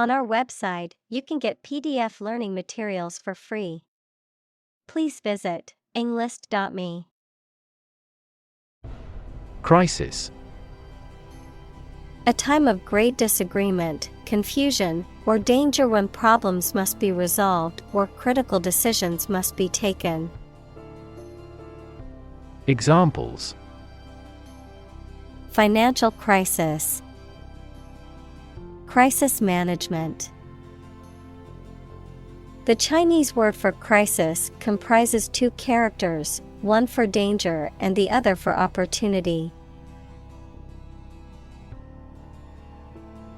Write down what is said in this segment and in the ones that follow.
On our website, you can get PDF learning materials for free. Please visit englist.me. Crisis. A time of great disagreement, confusion, or danger when problems must be resolved or critical decisions must be taken. Examples: Financial crisis. Crisis management. The Chinese word for crisis comprises two characters, one for danger and the other for opportunity.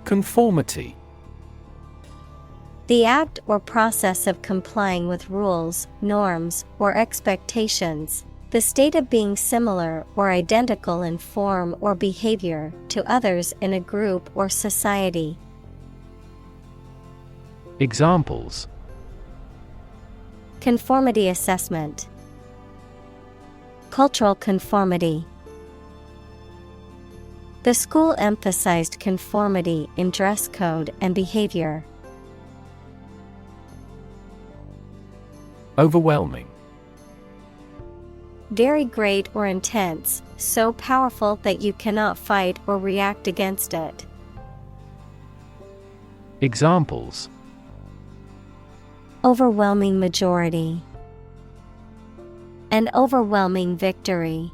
Conformity. The act or process of complying with rules, norms, or expectations, the state of being similar or identical in form or behavior to others in a group or society. Examples: Conformity assessment. Cultural conformity. The school emphasized conformity in dress code and behavior. Overwhelming. Very great or intense, so powerful that you cannot fight or react against it. Examples: Overwhelming majority. An overwhelming victory.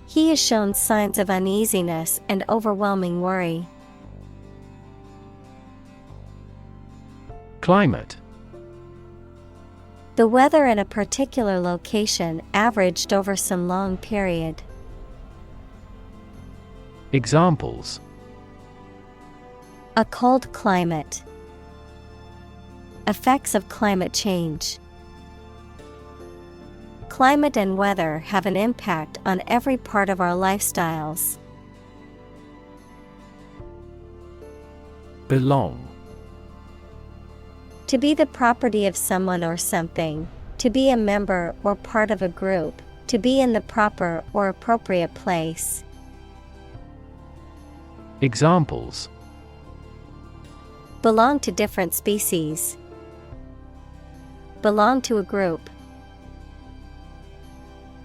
He has shown signs of uneasiness and overwhelming worry. Climate. The weather in a particular location averaged over some long period. Examples: A cold climate. Effects of climate change. Climate and weather have an impact on every part of our lifestyles. Belong. To be the property of someone or something, to be a member or part of a group, to be in the proper or appropriate place. Examples: Belong to different species. Belong to a group.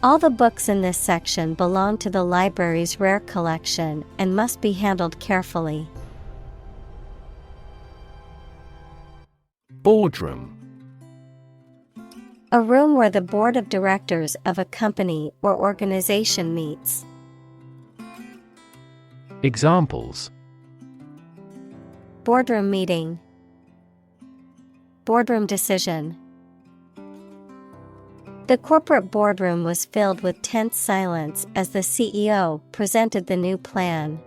All the books in this section belong to the library's rare collection and must be handled carefully. Boardroom. A room where the board of directors of a company or organization meets. Examples: Boardroom meeting. Boardroom decision. The corporate boardroom was filled with tense silence as the CEO presented the new plan.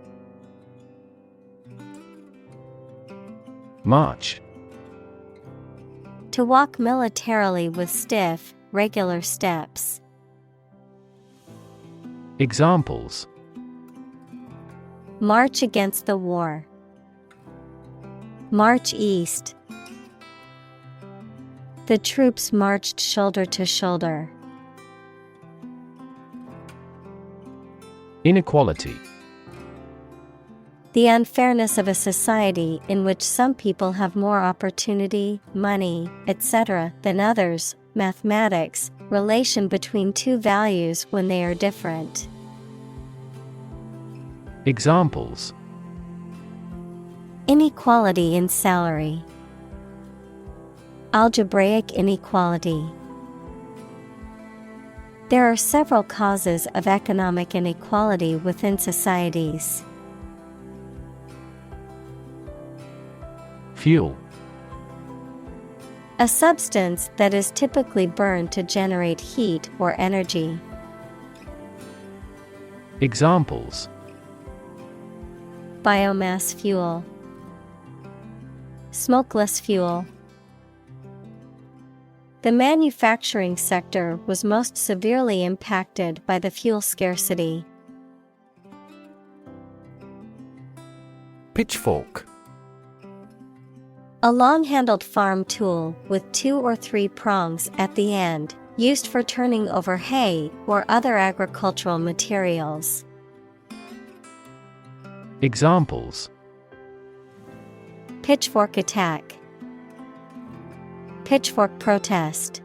March. To walk militarily with stiff, regular steps. Examples: March against the war. March east. The troops marched shoulder to shoulder. Inequality. The unfairness of a society in which some people have more opportunity, money, etc. than others. Mathematics, relation between two values when they are different. Examples: Inequality in salary. Algebraic inequality. There are several causes of economic inequality within societies. Fuel. A substance that is typically burned to generate heat or energy. Examples: Biomass fuel. Smokeless fuel. The manufacturing sector was most severely impacted by the fuel scarcity. Pitchfork. A long-handled farm tool with 2 or 3 prongs at the end, used for turning over hay or other agricultural materials. Examples: Pitchfork attack. Pitchfork protest.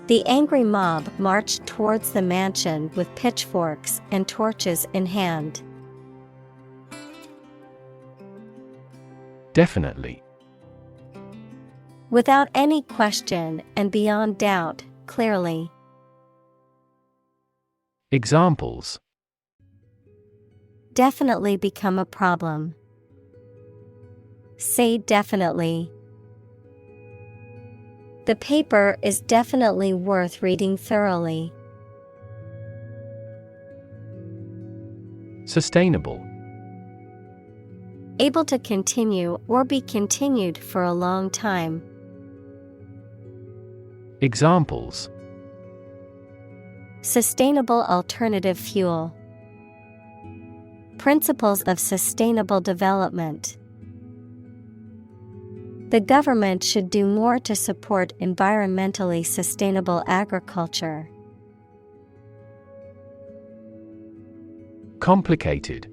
The angry mob marched towards the mansion with pitchforks and torches in hand. Definitely. Without any question and beyond doubt, clearly. Examples: Definitely become a problem. Say definitely. The paper is definitely worth reading thoroughly. Sustainable. Able to continue or be continued for a long time. Examples: Sustainable alternative fuel. Principles of sustainable development. The government should do more to support environmentally sustainable agriculture. Complicated.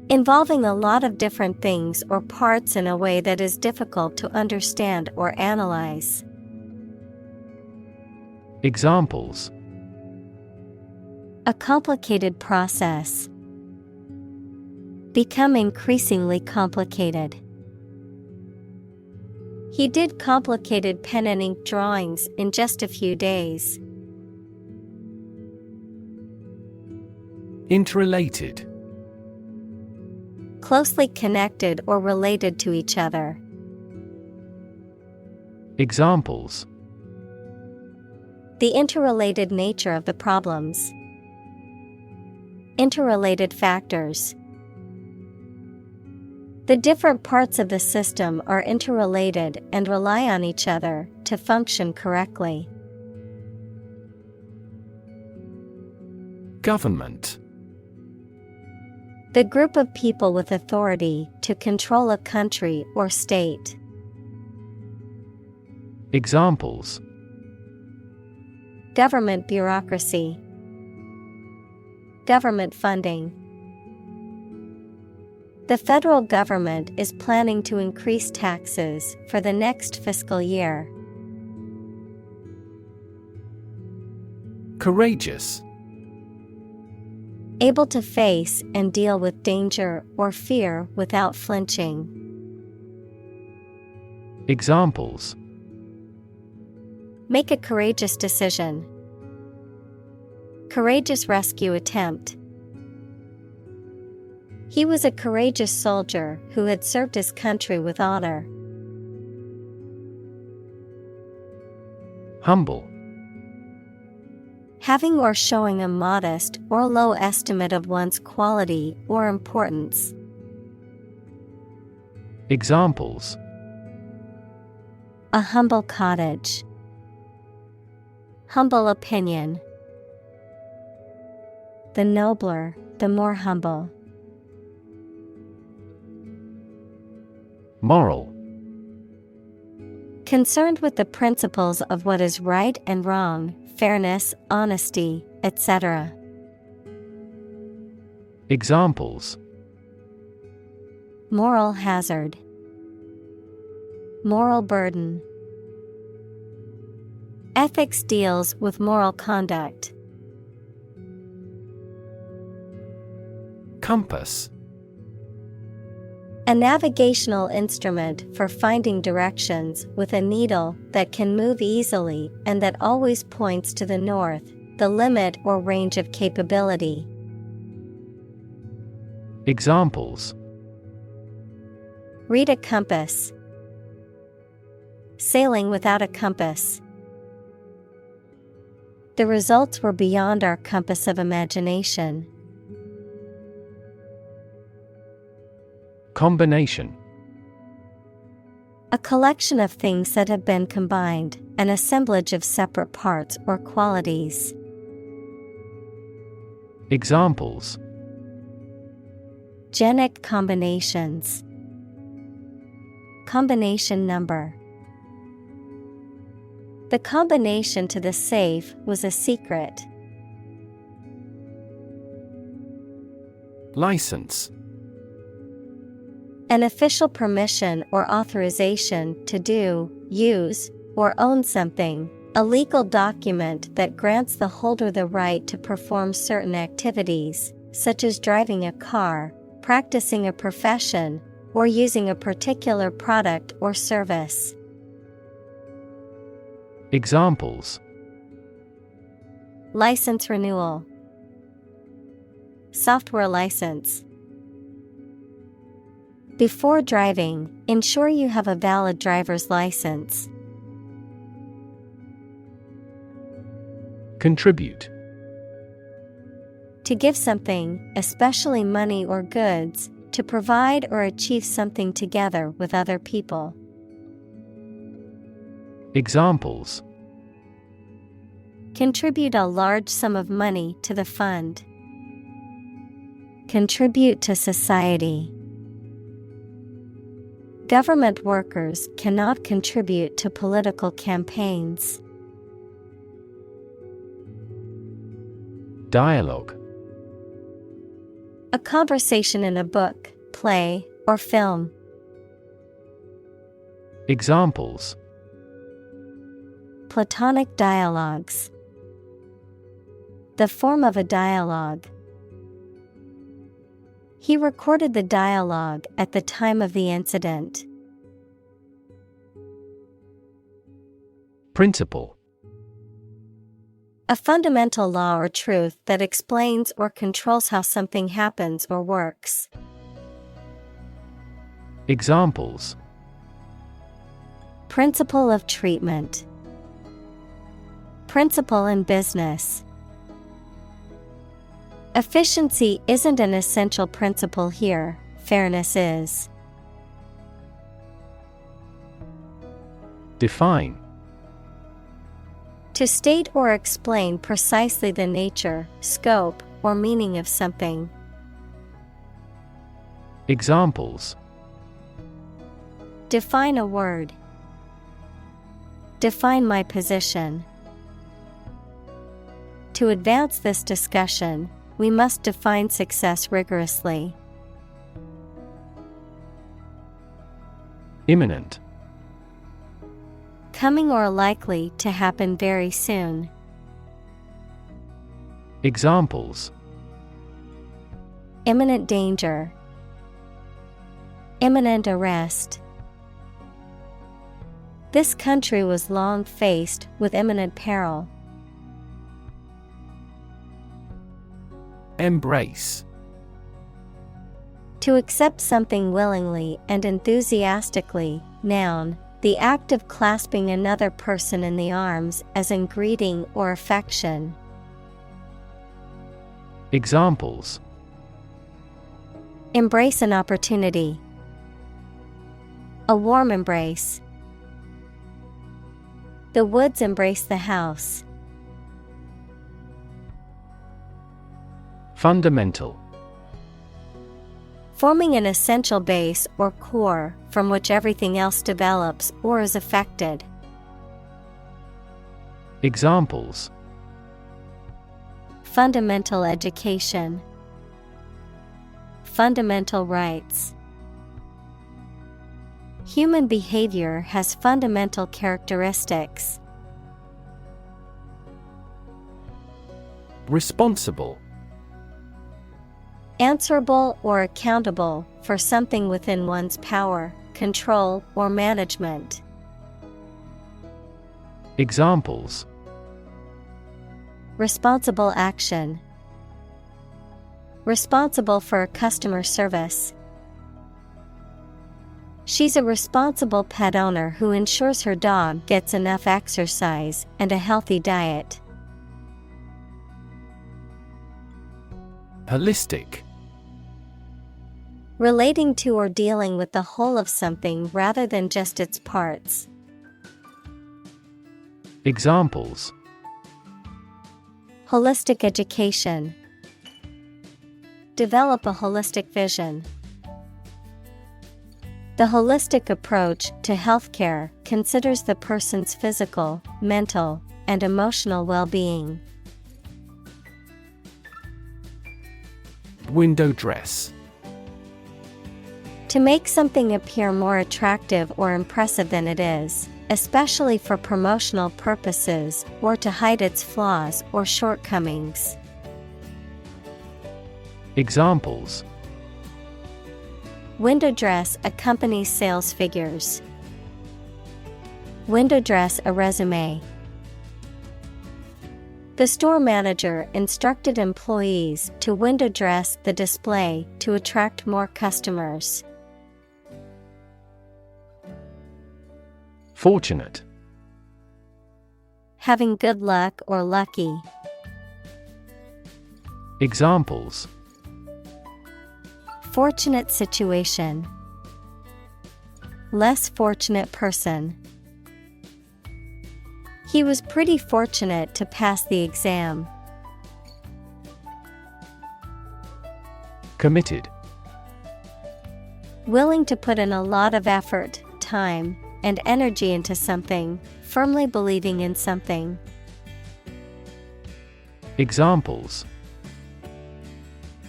Involving a lot of different things or parts in a way that is difficult to understand or analyze. Examples: A complicated process. Become increasingly complicated. He did complicated pen and ink drawings in just a few days. Interrelated. Closely connected or related to each other. Examples: The interrelated nature of the problems. Interrelated factors. The different parts of the system are interrelated and rely on each other to function correctly. Government. The group of people with authority to control a country or state. Examples: Government bureaucracy. Government funding. The federal government is planning to increase taxes for the next fiscal year. Courageous. Able to face and deal with danger or fear without flinching. Examples: Make a courageous decision. Courageous rescue attempt. He was a courageous soldier who had served his country with honor. Humble. Having or showing a modest or low estimate of one's quality or importance. Examples: A humble cottage. Humble opinion. The nobler, the more humble. Moral. Concerned with the principles of what is right and wrong, fairness, honesty, etc. Examples: Moral hazard. Moral burden. Ethics deals with moral conduct. Compass. A navigational instrument for finding directions with a needle that can move easily and that always points to the north, the limit or range of capability. Examples: Read a compass. Sailing without a compass. The results were beyond our compass of imagination. Combination. A collection of things that have been combined, an assemblage of separate parts or qualities. Examples: Genic combinations. Combination number. The combination to the safe was a secret. License. An official permission or authorization to do, use, or own something, a legal document that grants the holder the right to perform certain activities, such as driving a car, practicing a profession, or using a particular product or service. Examples: License renewal, software license. Before driving, ensure you have a valid driver's license. Contribute. To give something, especially money or goods, to provide or achieve something together with other people. Examples: Contribute a large sum of money to the fund. Contribute to society. Government workers cannot contribute to political campaigns. Dialogue. A conversation in a book, play, or film. Examples: Platonic dialogues. The form of a dialogue. He recorded the dialogue at the time of the incident. Principle. A fundamental law or truth that explains or controls how something happens or works. Examples: Principle of treatment. Principle in business. Efficiency isn't an essential principle here, fairness is. Define. To state or explain precisely the nature, scope, or meaning of something. Examples: Define a word. Define my position. To advance this discussion, we must define success rigorously. Imminent. Coming or likely to happen very soon. Examples: Imminent danger. Imminent arrest. This country was long faced with imminent peril. Embrace. To accept something willingly and enthusiastically, noun, the act of clasping another person in the arms as in greeting or affection. Examples: Embrace an opportunity. A warm embrace. The woods embrace the house. Fundamental. Forming an essential base or core from which everything else develops or is affected. Examples: Fundamental education. Fundamental rights. Human behavior has fundamental characteristics. Responsible. Answerable or accountable for something within one's power, control, or management. Examples: Responsible action. Responsible for customer service. She's a responsible pet owner who ensures her dog gets enough exercise and a healthy diet. Holistic. Relating to or dealing with the whole of something rather than just its parts. Examples: Holistic education. Develop a holistic vision. The holistic approach to healthcare considers the person's physical, mental, and emotional well-being. Window dress. To make something appear more attractive or impressive than it is, especially for promotional purposes or to hide its flaws or shortcomings. Examples: Window dress a company's sales figures. Window dress a resume. The store manager instructed employees to window dress the display to attract more customers. Fortunate. Having good luck or lucky. Examples: Fortunate situation. Less fortunate person. He was pretty fortunate to pass the exam. Committed. Willing to put in a lot of effort, time, and energy into something, firmly believing in something. Examples: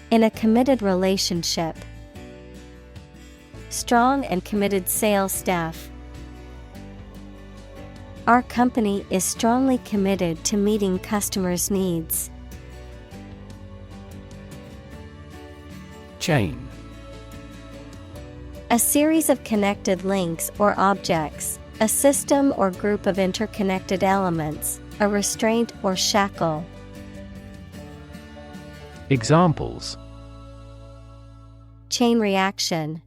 In a committed relationship. Strong and committed sales staff. Our company is strongly committed to meeting customers' needs. Chain. A series of connected links or objects, a system or group of interconnected elements, a restraint or shackle. Examples: Chain reaction.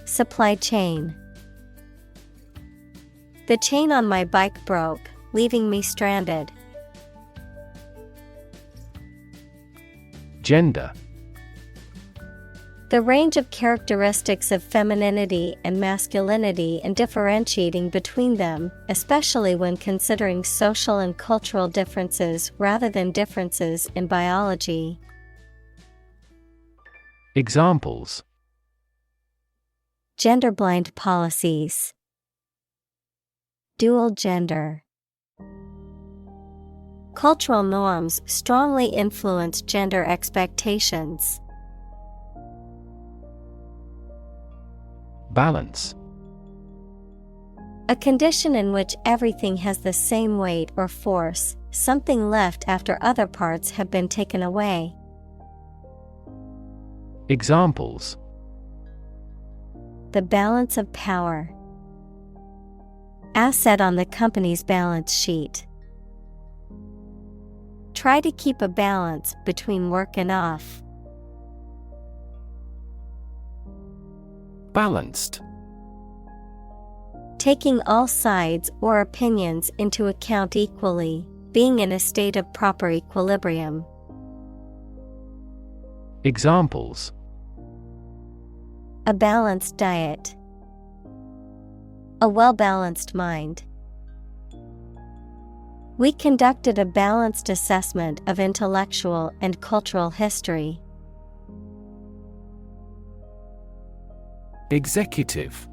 Supply chain. The chain on my bike broke, leaving me stranded. Gender. The range of characteristics of femininity and masculinity and differentiating between them, especially when considering social and cultural differences rather than differences in biology. Examples: Gender-blind policies. Dual gender. Cultural norms strongly influence gender expectations. Balance. A condition in which everything has the same weight or force, something left after other parts have been taken away. Examples: The balance of power. Asset on the company's balance sheet. Try to keep a balance between work and off. Balanced. Taking all sides or opinions into account equally, being in a state of proper equilibrium. Examples: A balanced diet. A well-balanced mind. We conducted a balanced assessment of intellectual and cultural history. Executive.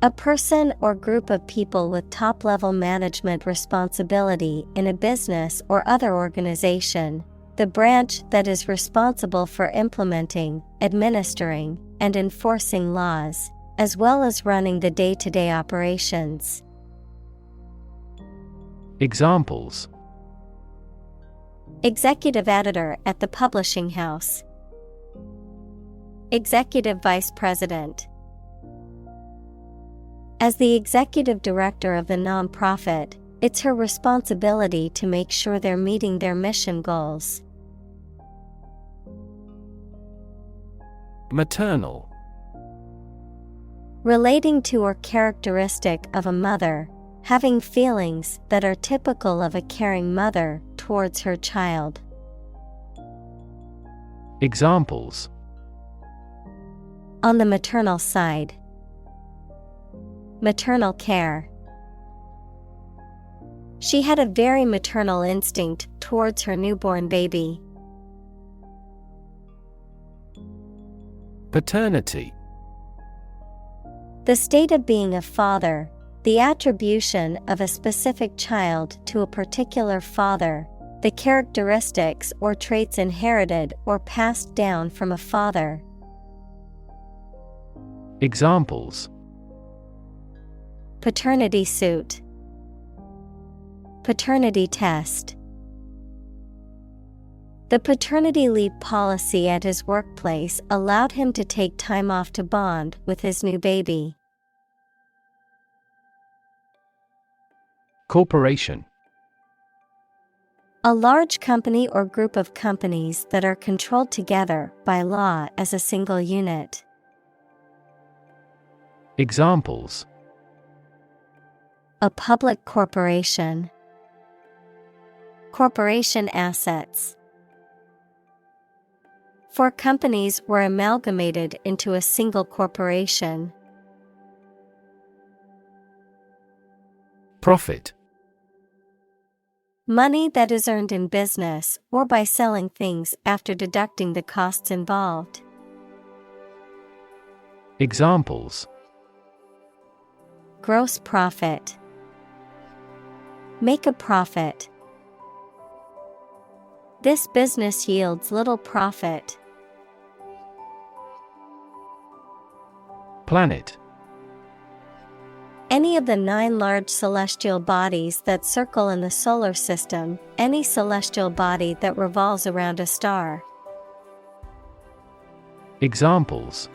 A person or group of people with top-level management responsibility in a business or other organization, the branch that is responsible for implementing, administering, and enforcing laws, as well as running the day-to-day operations. Examples: Executive editor at the publishing house. Executive vice president. As the executive director of the nonprofit, it's her responsibility to make sure they're meeting their mission goals. Maternal. Relating to or characteristic of a mother, having feelings that are typical of a caring mother towards her child. Examples: On the maternal side. Maternal care. She had a very maternal instinct towards her newborn baby. Paternity. The state of being a father, the attribution of a specific child to a particular father, the characteristics or traits inherited or passed down from a father, Examples: paternity suit, paternity test. The paternity leave policy at his workplace allowed him to take time off to bond with his new baby. Corporation. A large company or group of companies that are controlled together by law as a single unit. Examples: a public corporation, corporation assets. 4 companies were amalgamated into a single corporation. Profit. Money that is earned in business or by selling things after deducting the costs involved. Examples: gross profit, make a profit. This business yields little profit. Planet. Any of the 9 large celestial bodies that circle in the solar system, any celestial body that revolves around a star. Examples: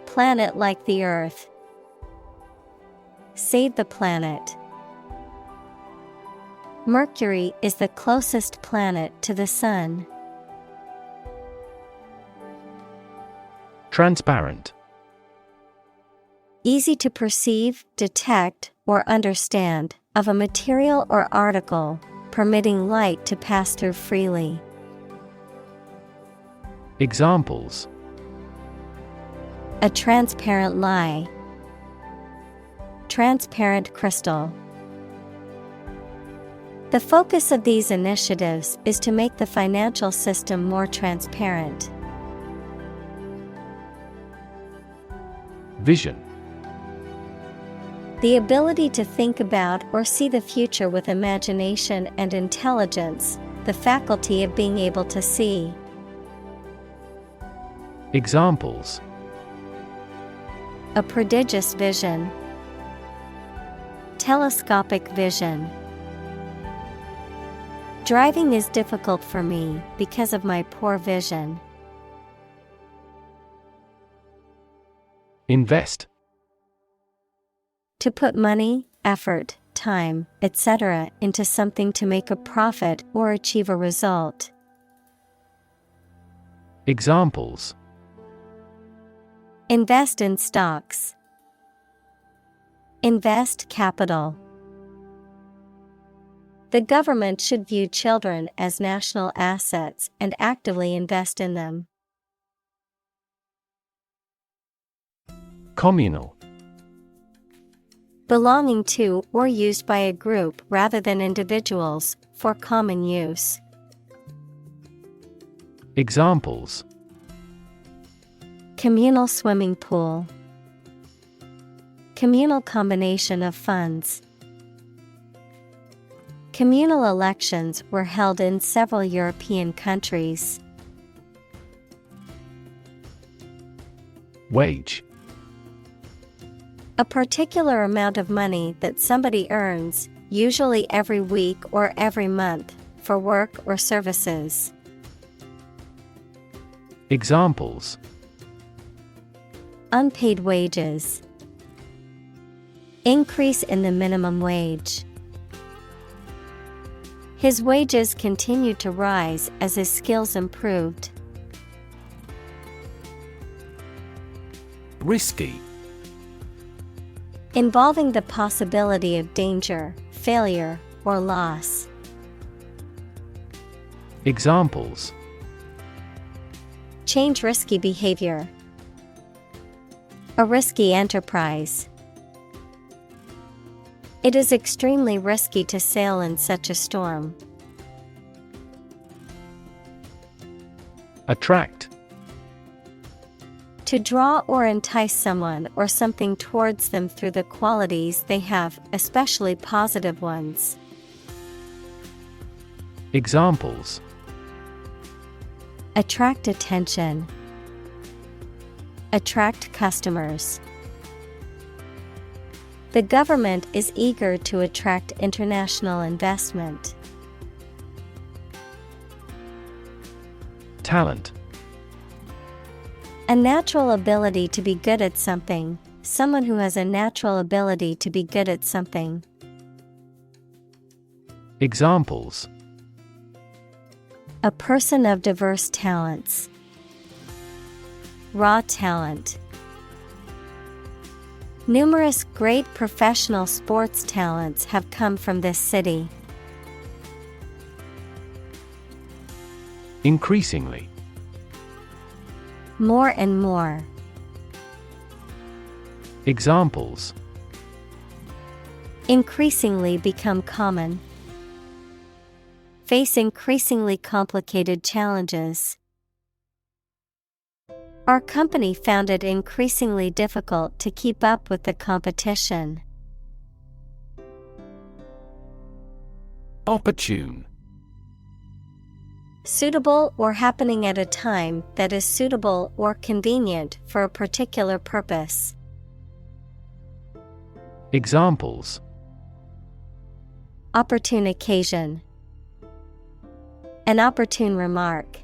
planet like the Earth, save the planet. Mercury is the closest planet to the Sun. Transparent. Easy to perceive, detect, or understand, of a material or article, permitting light to pass through freely. Examples: a transparent lie, transparent crystal. The focus of these initiatives is to make the financial system more transparent. Vision. The ability to think about or see the future with imagination and intelligence, the faculty of being able to see. Examples: a prodigious vision, telescopic vision. Driving is difficult for me because of my poor vision. Invest. To put money, effort, time, etc. into something to make a profit or achieve a result. Examples: invest in stocks, invest capital. The government should view children as national assets and actively invest in them. Communal. Belonging to or used by a group rather than individuals, for common use. Examples: communal swimming pool, communal combination of funds. Communal elections were held in several European countries. Wage. A particular amount of money that somebody earns, usually every week or every month, for work or services. Examples: unpaid wages, increase in the minimum wage. His wages continued to rise as his skills improved. Risky. Involving the possibility of danger, failure, or loss. Examples: change risky behavior, a risky enterprise. It is extremely risky to sail in such a storm. Attract. To draw or entice someone or something towards them through the qualities they have, especially positive ones. Examples: attract attention, attract customers. The government is eager to attract international investment. Talent. A natural ability to be good at something, someone who has a natural ability to be good at something. Examples: A person of diverse talents. Raw talent. Numerous great professional sports talents have come from this city. Increasingly. More and more. Examples: Increasingly become common. Face increasingly complicated challenges. Our company found it increasingly difficult to keep up with the competition. Opportune. Suitable or happening at a time that is suitable or convenient for a particular purpose. Examples: Opportune occasion. An opportune remark.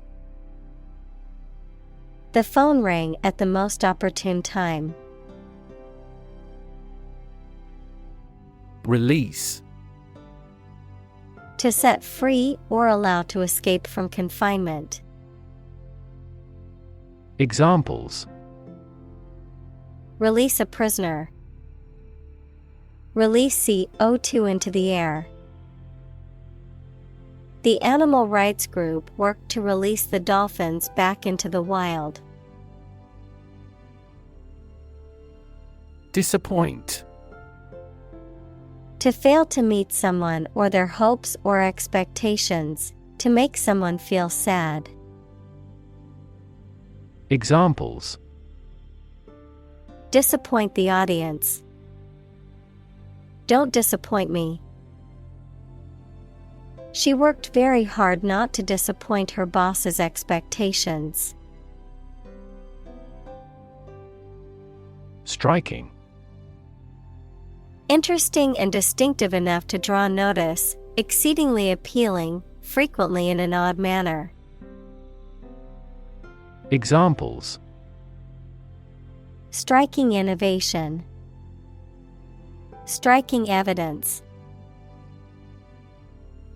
The phone rang at the most opportune time. Release. To set free or allow to escape from confinement. Examples: Release a prisoner. Release CO2 into the air. The animal rights group worked to release the dolphins back into the wild. Disappoint. To fail to meet someone or their hopes or expectations, to make someone feel sad. Examples: Disappoint the audience. Don't disappoint me. She worked very hard not to disappoint her boss's expectations. Striking. Interesting and distinctive enough to draw notice, exceedingly appealing, frequently in an odd manner. Examples: Striking innovation. Striking evidence.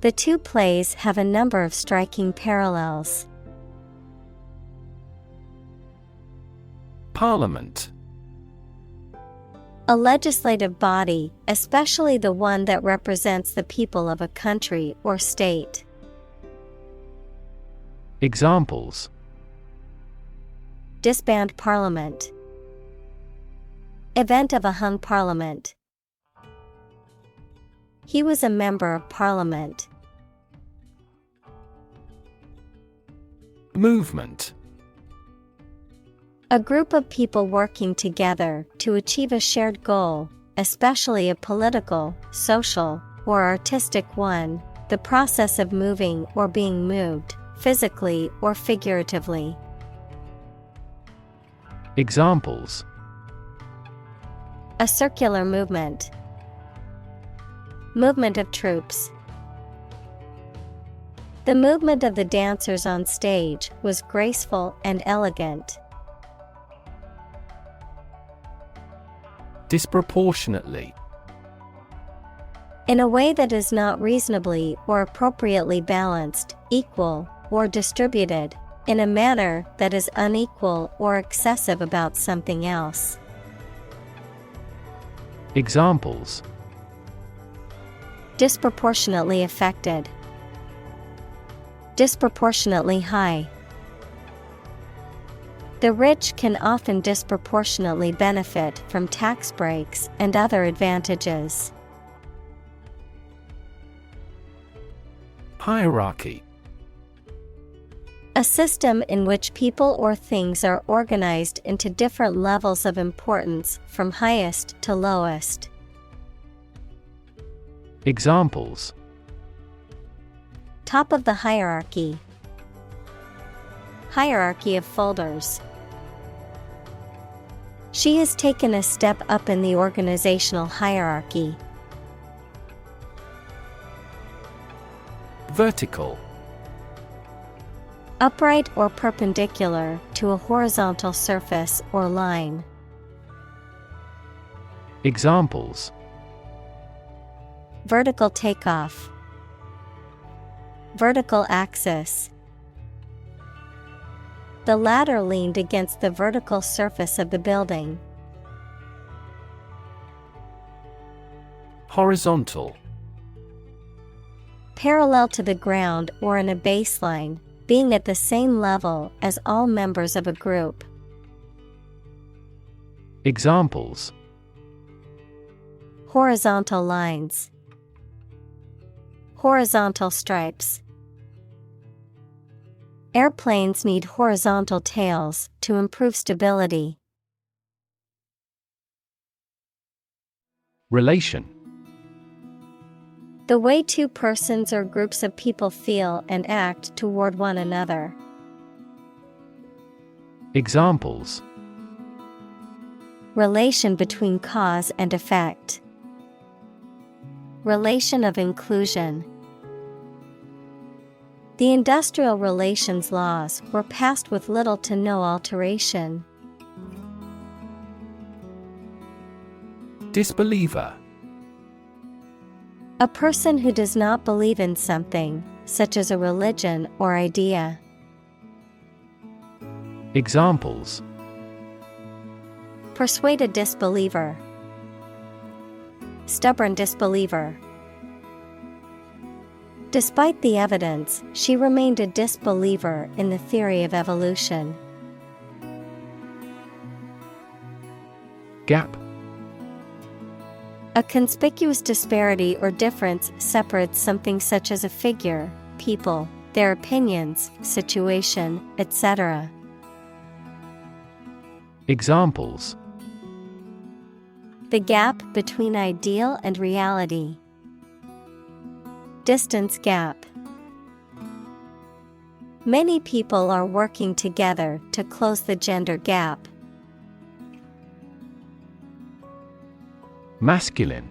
The two plays have a number of striking parallels. Parliament. A legislative body, especially the one that represents the people of a country or state. Examples: Disband parliament. Event of a hung parliament. He was a member of parliament. Movement. A group of people working together to achieve a shared goal, especially a political, social, or artistic one, the process of moving or being moved, physically or figuratively. Examples: A circular movement. Movement of troops. The movement of the dancers on stage was graceful and elegant. Disproportionately. In a way that is not reasonably or appropriately balanced, equal, or distributed, in a manner that is unequal or excessive about something else. Examples: Disproportionately affected. Disproportionately high. The rich can often disproportionately benefit from tax breaks and other advantages. Hierarchy. A system in which people or things are organized into different levels of importance from highest to lowest. Examples: Top of the hierarchy. Hierarchy of folders. She has taken a step up in the organizational hierarchy. Vertical. Upright or perpendicular to a horizontal surface or line. Examples: Vertical takeoff. Vertical axis. The ladder leaned against the vertical surface of the building. Horizontal. Parallel to the ground or in a baseline, being at the same level as all members of a group. Examples: Horizontal lines. Horizontal stripes. Airplanes need horizontal tails to improve stability. Relation. The way two persons or groups of people feel and act toward one another. Examples: Relation between cause and effect. Relation of inclusion. The industrial relations laws were passed with little to no alteration. Disbeliever. A person who does not believe in something, such as a religion or idea. Examples: Persuade a disbeliever. Stubborn disbeliever. Despite the evidence, she remained a disbeliever in the theory of evolution. Gap. A conspicuous disparity or difference separates something such as a figure, people, their opinions, situation, etc. Examples: The gap between ideal and reality. Distance gap. Many people are working together to close the gender gap. Masculine.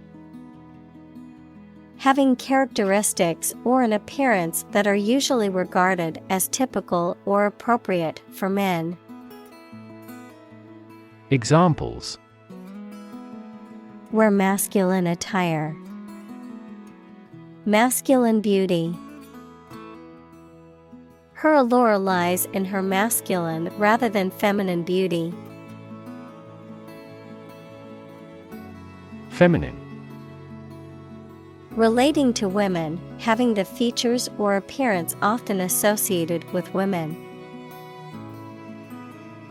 Having characteristics or an appearance that are usually regarded as typical or appropriate for men. Examples: Wear masculine attire. Masculine beauty. Her allure lies in her masculine rather than feminine beauty. Feminine. Relating to women, having the features or appearance often associated with women.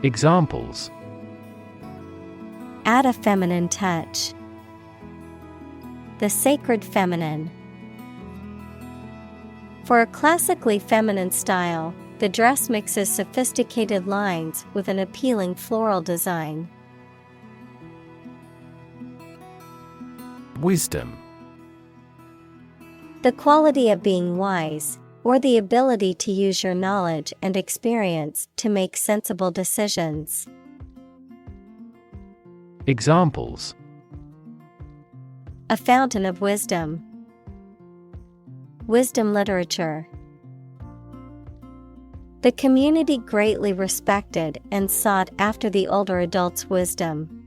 Examples: Add a feminine touch. The sacred feminine. For a classically feminine style, the dress mixes sophisticated lines with an appealing floral design. Wisdom. The quality of being wise, or the ability to use your knowledge and experience to make sensible decisions. Examples: A fountain of wisdom. Wisdom literature. The community greatly respected and sought after the older adult's wisdom.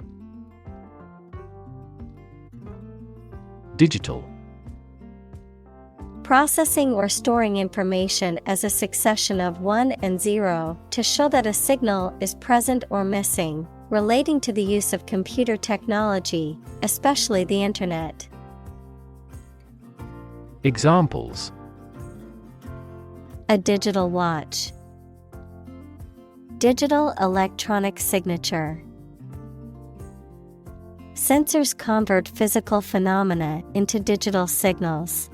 Digital. Processing or storing information as a succession of 1 and 0 to show that a signal is present or missing, relating to the use of computer technology, especially the Internet. Examples: A digital watch. Digital electronic signature. Sensors convert physical phenomena into digital signals.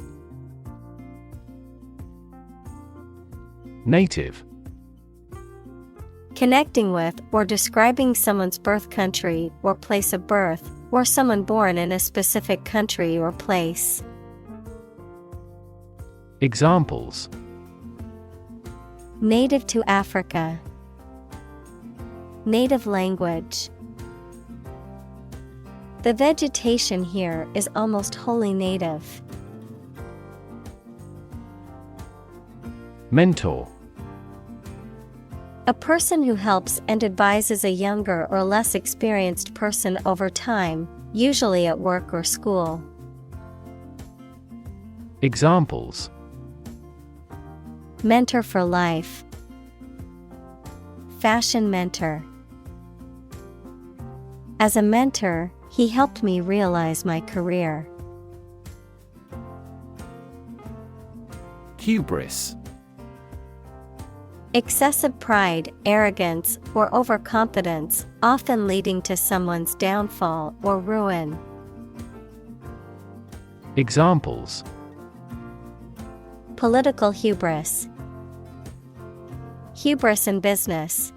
Native. Connecting with or describing someone's birth country or place of birth, or someone born in a specific country or place. Examples: Native to Africa. Native language. The vegetation here is almost wholly native. Mentor. A person who helps and advises a younger or less experienced person over time, usually at work or school. Examples: mentor for life, fashion mentor. As a mentor, he helped me realize my career. Hubris. Excessive pride, arrogance, or overconfidence, often leading to someone's downfall or ruin. Examples: political hubris, hubris in business.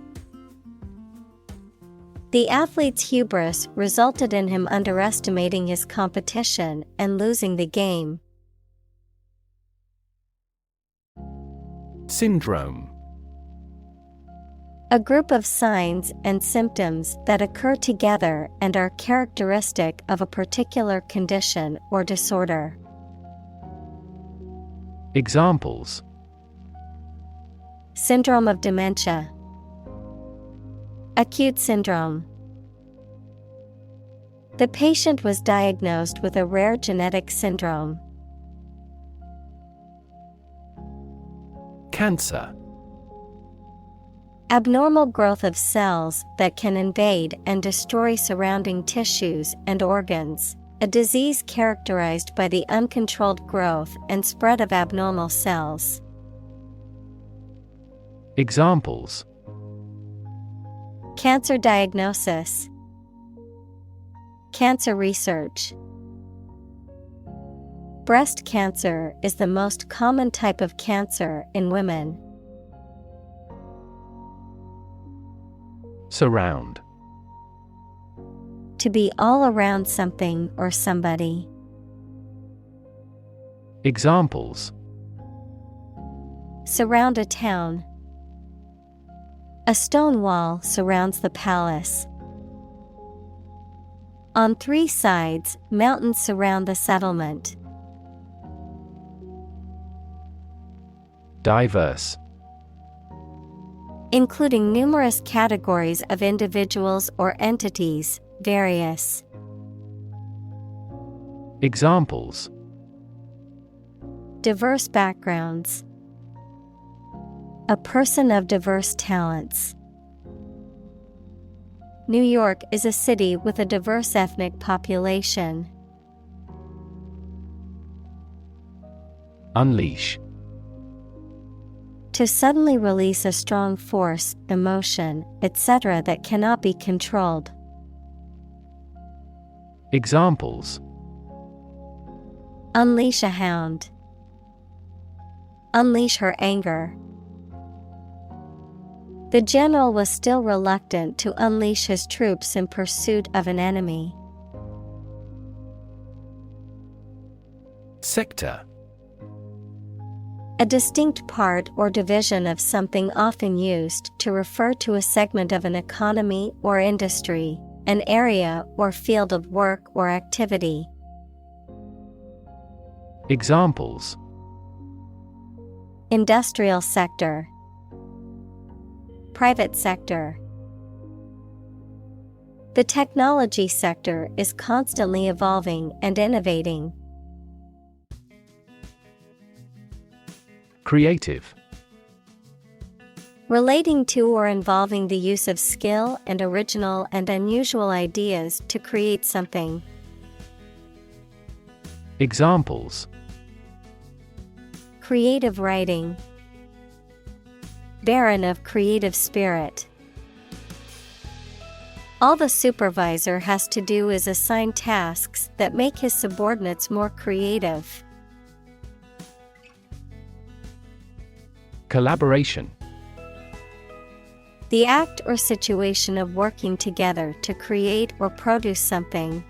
The athlete's hubris resulted in him underestimating his competition and losing the game. Syndrome. A group of signs and symptoms that occur together and are characteristic of a particular condition or disorder. Examples: syndrome of dementia, acute syndrome. The patient was diagnosed with a rare genetic syndrome. Cancer. Abnormal growth of cells that can invade and destroy surrounding tissues and organs. A disease characterized by the uncontrolled growth and spread of abnormal cells. Examples: cancer diagnosis, cancer research. Breast cancer is the most common type of cancer in women. Surround. To be all around something or somebody. Examples: surround a town. A stone wall surrounds the palace. On 3 sides, mountains surround the settlement. Diverse. Including numerous categories of individuals or entities, various. Examples: diverse backgrounds. A person of diverse talents. New York is a city with a diverse ethnic population. Unleash. To suddenly release a strong force, emotion, etc. that cannot be controlled. Examples: unleash a hound. Unleash her anger. The general was still reluctant to unleash his troops in pursuit of an enemy. Sector. A distinct part or division of something, often used to refer to a segment of an economy or industry, an area or field of work or activity. Examples: industrial sector, private sector. The technology sector is constantly evolving and innovating. Creative. Relating to or involving the use of skill and original and unusual ideas to create something. Examples: creative writing. Barren of creative spirit. All the supervisor has to do is assign tasks that make his subordinates more creative. Collaboration. The act or situation of working together to create or produce something.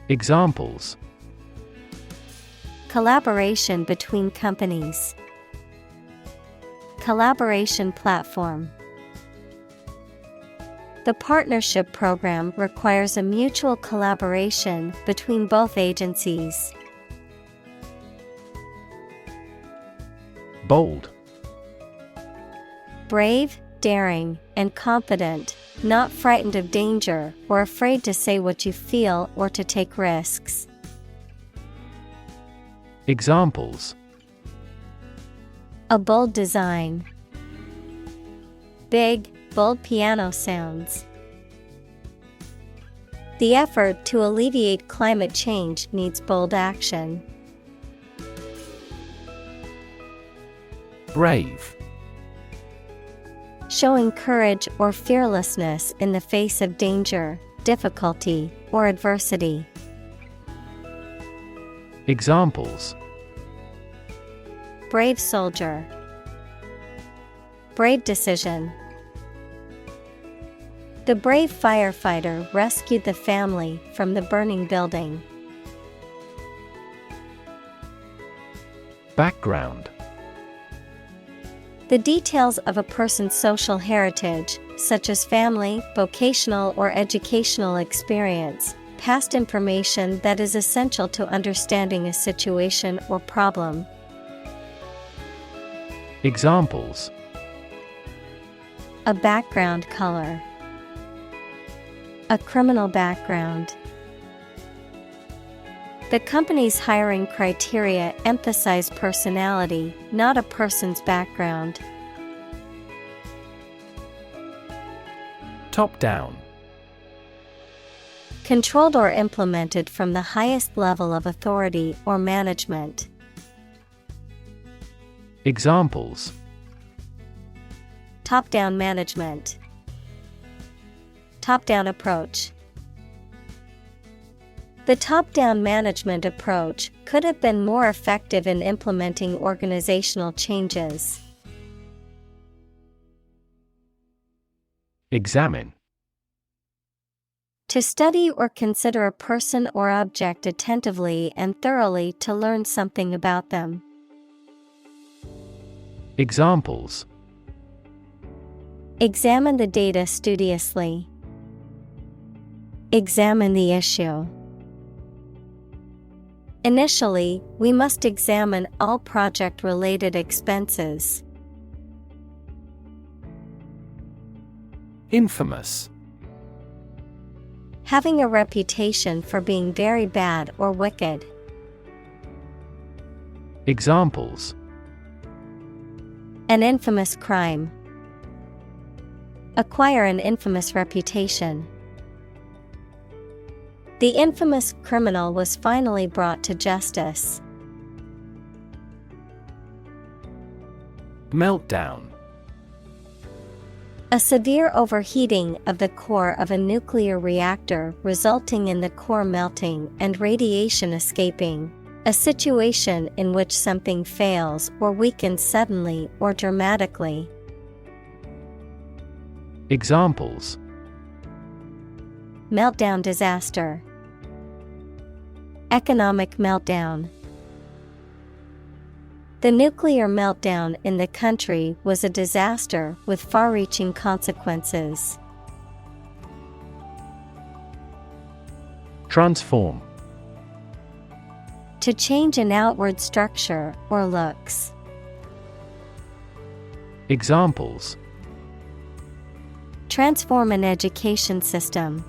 Examples: collaboration between companies. Collaboration platform. The partnership program requires a mutual collaboration between both agencies. Bold. Brave, daring, and confident, not frightened of danger or afraid to say what you feel or to take risks. Examples: A bold design. Big, bold piano sounds. The effort to alleviate climate change needs bold action. Brave. Showing courage or fearlessness in the face of danger, difficulty, or adversity. Examples: Brave soldier. Brave decision. The brave firefighter rescued the family from the burning building. Background. The details of a person's social heritage, such as family, vocational or educational experience, past information that is essential to understanding a situation or problem. Examples: A background color. A criminal background. The company's hiring criteria emphasize personality, not a person's background. Top-down. Controlled or implemented from the highest level of authority or management. Examples: Top-down management. Top-down approach. The top-down management approach could have been more effective in implementing organizational changes. Examine. To study or consider a person or object attentively and thoroughly to learn something about them. Examples: Examine the data studiously. Examine the issue. Initially, we must examine all project-related expenses. Infamous. Having a reputation for being very bad or wicked. Examples: An infamous crime. Acquire an infamous reputation. The infamous criminal was finally brought to justice. Meltdown. A severe overheating of the core of a nuclear reactor resulting in the core melting and radiation escaping. A situation in which something fails or weakens suddenly or dramatically. Examples: Meltdown disaster. Economic meltdown. The nuclear meltdown in the country was a disaster with far-reaching consequences. Transform. To change an outward structure or looks. Examples: Transform an education system.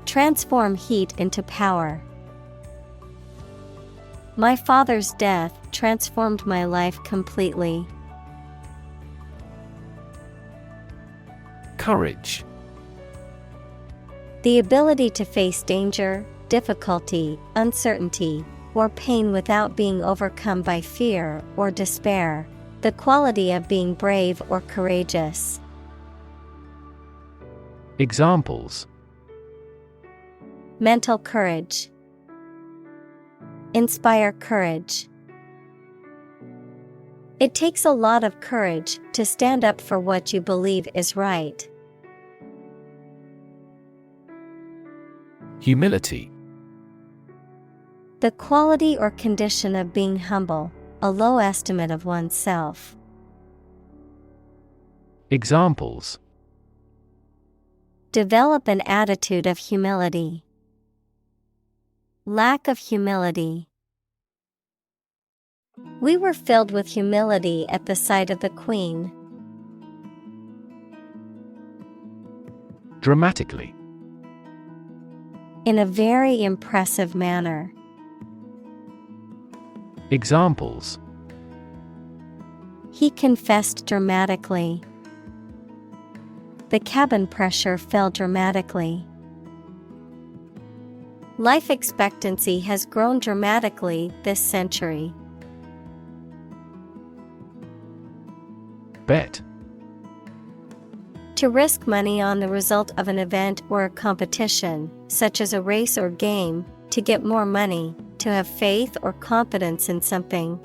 Transform heat into power. My father's death transformed my life completely. Courage. The ability to face danger, difficulty, uncertainty, or pain without being overcome by fear or despair. The quality of being brave or courageous. Examples: Mental courage. Inspire courage. It takes a lot of courage to stand up for what you believe is right. Humility. The quality or condition of being humble, a low estimate of oneself. Examples: Develop an attitude of humility. Lack of humility. We were filled with humility at the sight of the Queen. Dramatically. In a very impressive manner. Examples. He confessed dramatically. The cabin pressure fell dramatically. Life expectancy has grown dramatically this century. Bet. To risk money on the result of an event or a competition, such as a race or game, to get more money, to have faith or confidence in something.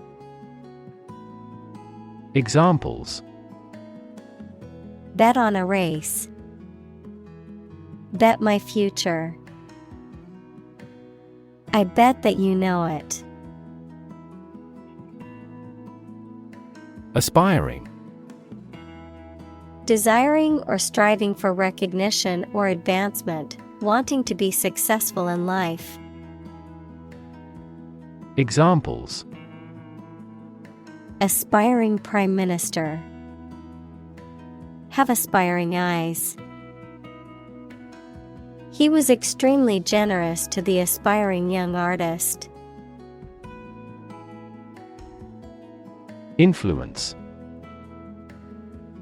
Examples. Bet on a race. Bet my future. I bet that you know it. Aspiring. Desiring or striving for recognition or advancement, wanting to be successful in life. Examples. Aspiring prime minister. Have aspiring eyes. He was extremely generous to the aspiring young artist. Influence.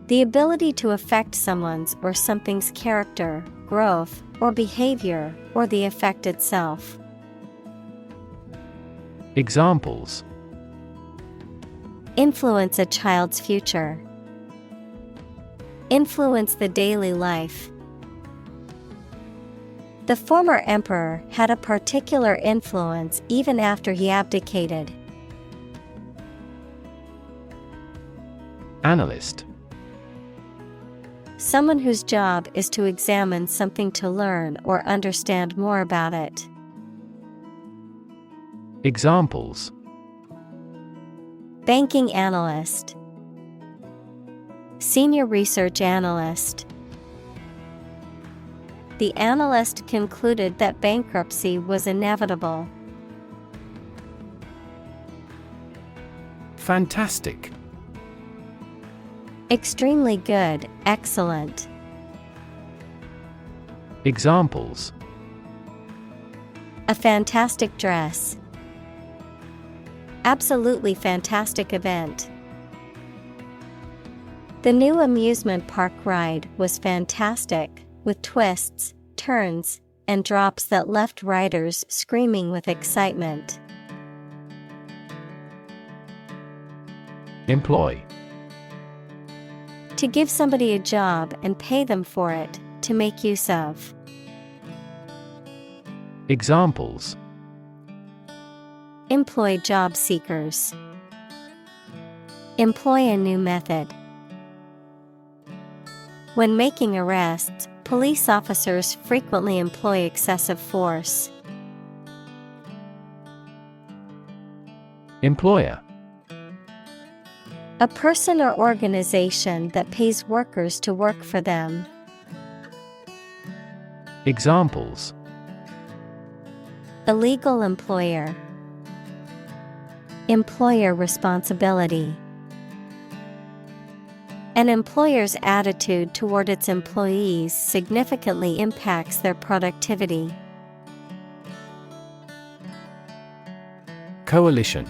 The ability to affect someone's or something's character, growth, or behavior, or the effect itself. Examples. Influence a child's future. Influence the daily life. The former emperor had a particular influence even after he abdicated. Analyst. Someone whose job is to examine something to learn or understand more about it. Examples. Banking analyst. Senior research analyst. The analyst concluded that bankruptcy was inevitable. Fantastic. Extremely good, excellent. Examples. A fantastic dress. Absolutely fantastic event. The new amusement park ride was fantastic, with twists, turns, and drops that left riders screaming with excitement. Employ. To give somebody a job and pay them for it, to make use of. Examples. Employ job seekers. Employ a new method. When making arrests, police officers frequently employ excessive force. Employer. A person or organization that pays workers to work for them. Examples. Illegal employer. Employer responsibility. An employer's attitude toward its employees significantly impacts their productivity. Coalition.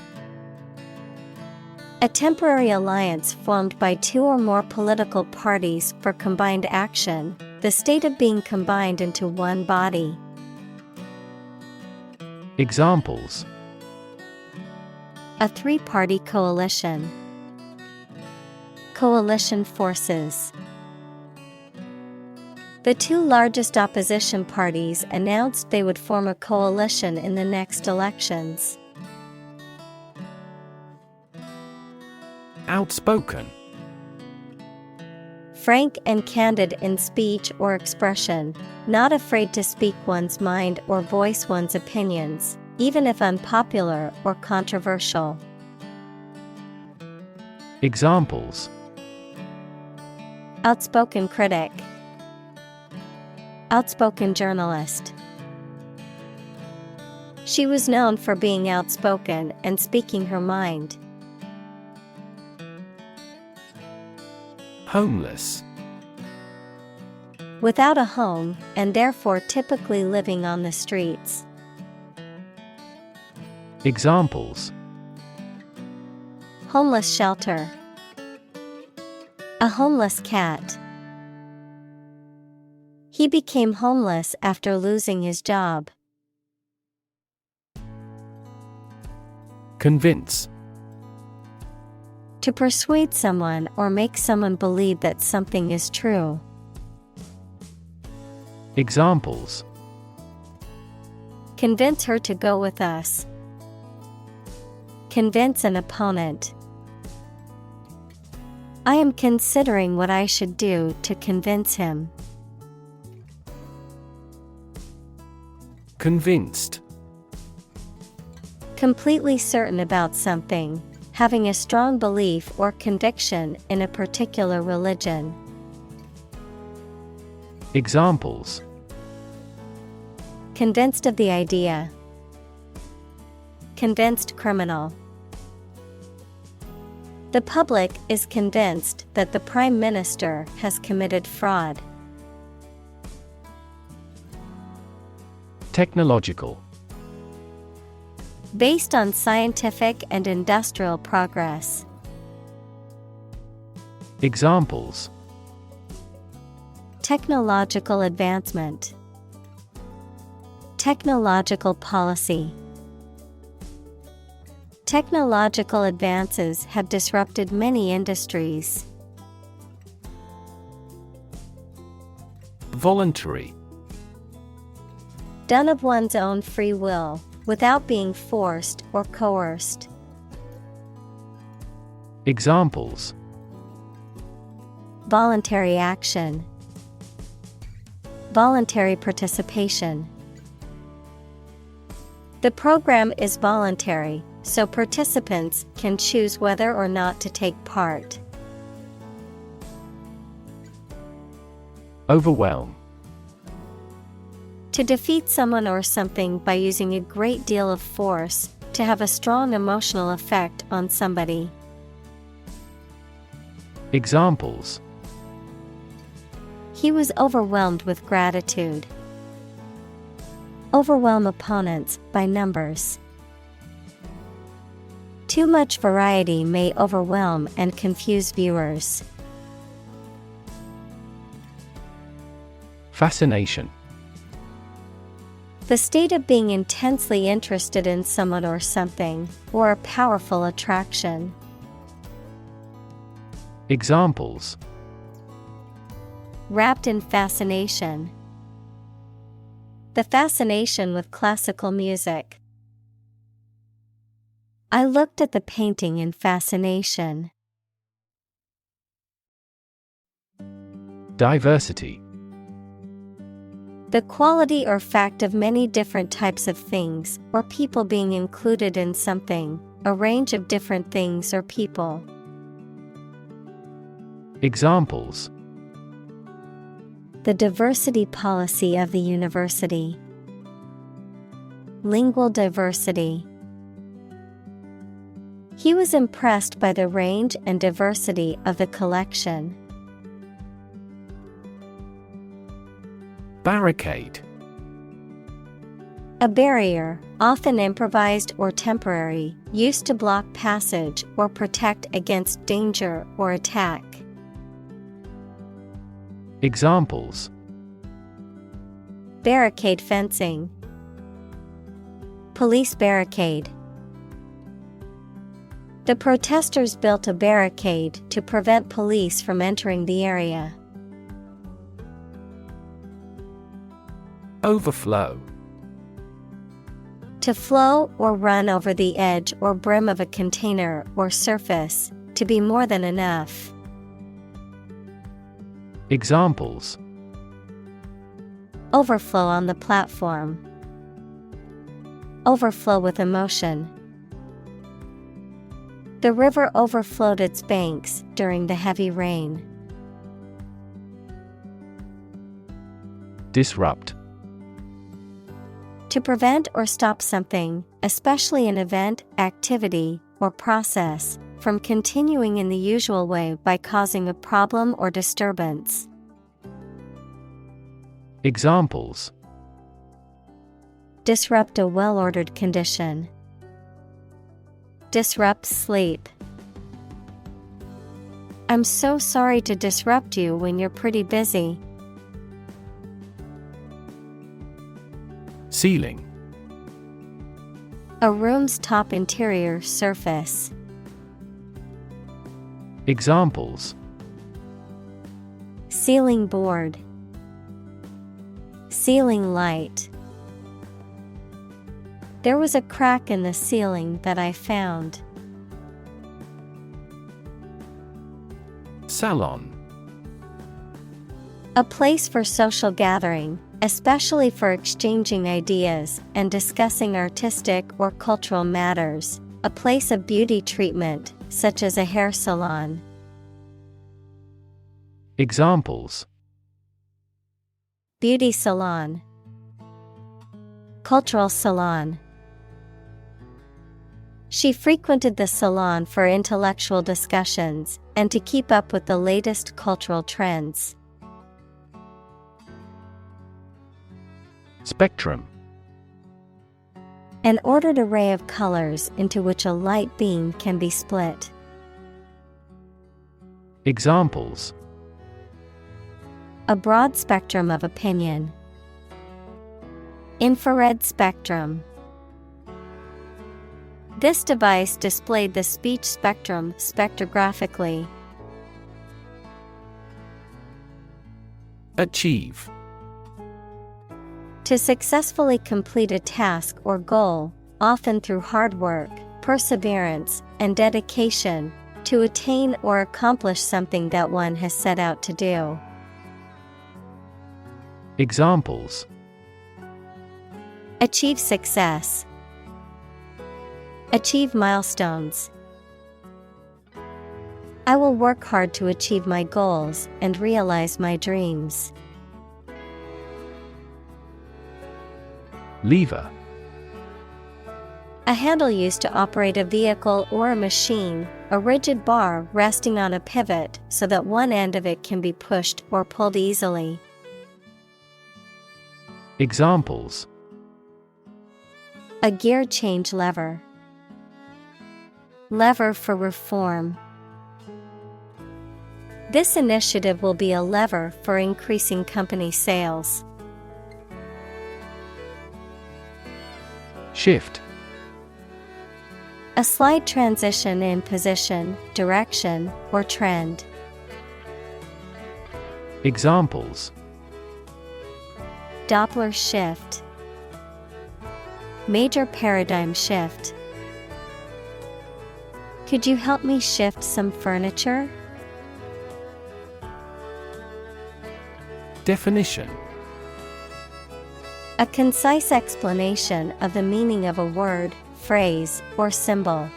A temporary alliance formed by two or more political parties for combined action, the state of being combined into one body. Examples. A three-party coalition. Coalition forces. The two largest opposition parties announced they would form a coalition in the next elections. Outspoken. Frank and candid in speech or expression, not afraid to speak one's mind or voice one's opinions, even if unpopular or controversial. Examples. Outspoken critic. Outspoken journalist. She was known for being outspoken and speaking her mind. Homeless. Without a home, and therefore typically living on the streets. Examples: Homeless shelter. A homeless cat. He became homeless after losing his job. Convince. To persuade someone or make someone believe that something is true. Examples: Convince her to go with us. Convince an opponent. I am considering what I should do to convince him. Convinced. Completely certain about something, having a strong belief or conviction in a particular religion. Examples: Convinced of the idea. Convinced criminal. The public is convinced that the Prime Minister has committed fraud. Technological. Based on scientific and industrial progress. Examples: Technological advancement. Technological policy. Technological advances have disrupted many industries. Voluntary. Done of one's own free will, without being forced or coerced. Examples: Voluntary action. Voluntary participation. The program is voluntary, so participants can choose whether or not to take part. Overwhelm. To defeat someone or something by using a great deal of force, to have a strong emotional effect on somebody. Examples: He was overwhelmed with gratitude. Overwhelm opponents by numbers. Too much variety may overwhelm and confuse viewers. Fascination. The state of being intensely interested in someone or something, or a powerful attraction. Examples: Wrapped in fascination. The fascination with classical music. I looked at the painting in fascination. Diversity. The quality or fact of many different types of things or people being included in something, a range of different things or people. Examples: The diversity policy of the university. Lingual diversity. He was impressed by the range and diversity of the collection. Barricade. A barrier, often improvised or temporary, used to block passage or protect against danger or attack. Examples: Barricade fencing. Police barricade. The protesters built a barricade to prevent police from entering the area. Overflow. To flow or run over the edge or brim of a container or surface, to be more than enough. Examples: Overflow on the platform. Overflow with emotion. The river overflowed its banks during the heavy rain. Disrupt. To prevent or stop something, especially an event, activity, or process, from continuing in the usual way by causing a problem or disturbance. Examples: disrupt a well-ordered condition. Disrupt sleep. I'm so sorry to disrupt you when you're pretty busy. Ceiling. A room's top interior surface. Examples: ceiling board. Ceiling light. There was a crack in the ceiling that I found. Salon. A place for social gathering, especially for exchanging ideas and discussing artistic or cultural matters. A place of beauty treatment, such as a hair salon. Examples: beauty salon. Cultural salon. She frequented the salon for intellectual discussions and to keep up with the latest cultural trends. Spectrum. An ordered array of colors into which a light beam can be split. Examples: a broad spectrum of opinion. Infrared spectrum. This device displayed the speech spectrum spectrographically. Achieve. To successfully complete a task or goal, often through hard work, perseverance, and dedication, to attain or accomplish something that one has set out to do. Examples: achieve success. Achieve milestones. I will work hard to achieve my goals and realize my dreams. Lever. A handle used to operate a vehicle or a machine, a rigid bar resting on a pivot so that one end of it can be pushed or pulled easily. Examples: a gear change lever. Lever for reform. This initiative will be a lever for increasing company sales. Shift. A slight transition in position, direction, or trend. Examples: Doppler shift. Major paradigm shift. Could you help me shift some furniture? Definition. A concise explanation of the meaning of a word, phrase, or symbol.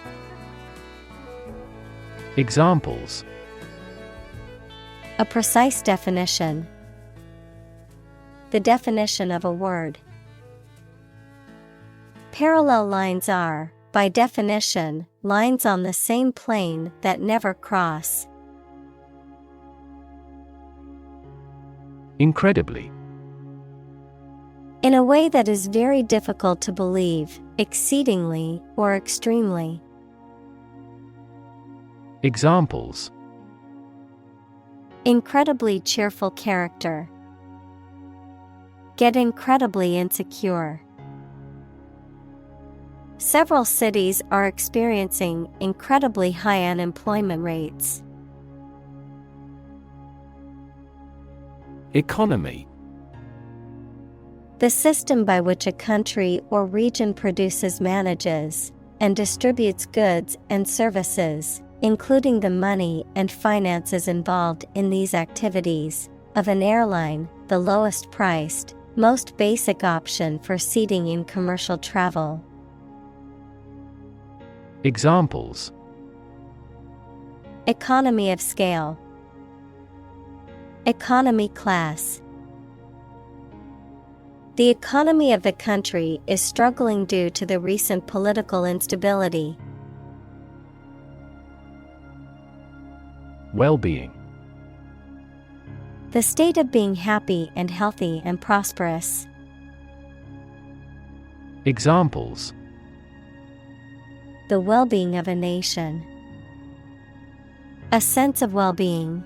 Examples: a precise definition. The definition of a word. Parallel lines are, by definition, lines on the same plane that never cross. Incredibly. In a way that is very difficult to believe, exceedingly, or extremely. Examples: incredibly cheerful character. Get incredibly insecure. Several cities are experiencing incredibly high unemployment rates. Economy. The system by which a country or region produces, manages, and distributes goods and services, including the money and finances involved in these activities, of an airline, the lowest priced, most basic option for seating in commercial travel. Examples: economy of scale. Economy class. The economy of the country is struggling due to the recent political instability. Well-being. The state of being happy and healthy and prosperous. Examples: The well-being of a nation. A sense of well-being.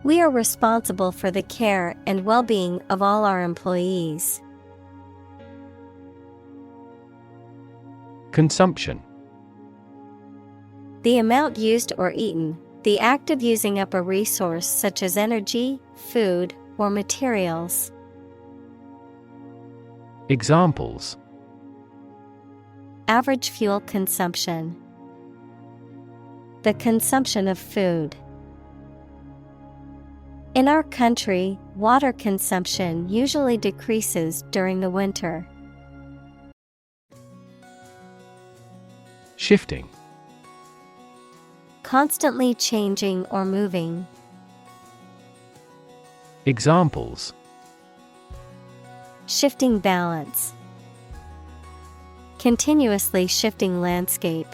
We are responsible for the care and well-being of all our employees. Consumption. The amount used or eaten, the act of using up a resource such as energy, food, or materials. Examples: Average fuel consumption. The consumption of food. In our country, water consumption usually decreases during the winter. Shifting. Constantly changing or moving. Examples: Shifting balance. Continuously shifting landscape.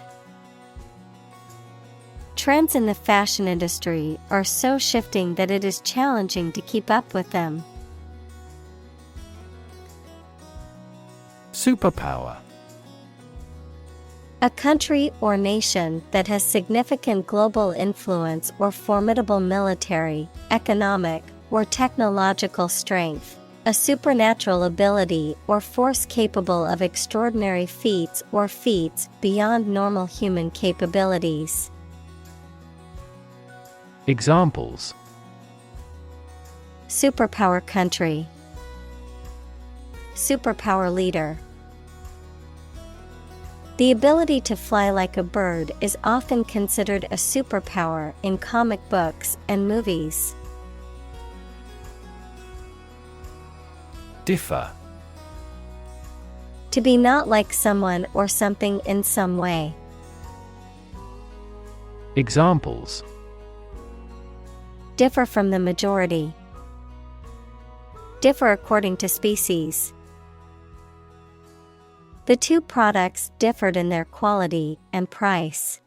Trends in the fashion industry are so shifting that it is challenging to keep up with them. Superpower. A country or nation that has significant global influence or formidable military, economic, or technological strength. A supernatural ability or force capable of extraordinary feats or feats beyond normal human capabilities. Examples: Superpower country. Superpower leader. The ability to fly like a bird is often considered a superpower in comic books and movies. Differ. To be not like someone or something in some way. Examples: Differ from the majority. Differ according to species. The two products differed in their quality and price.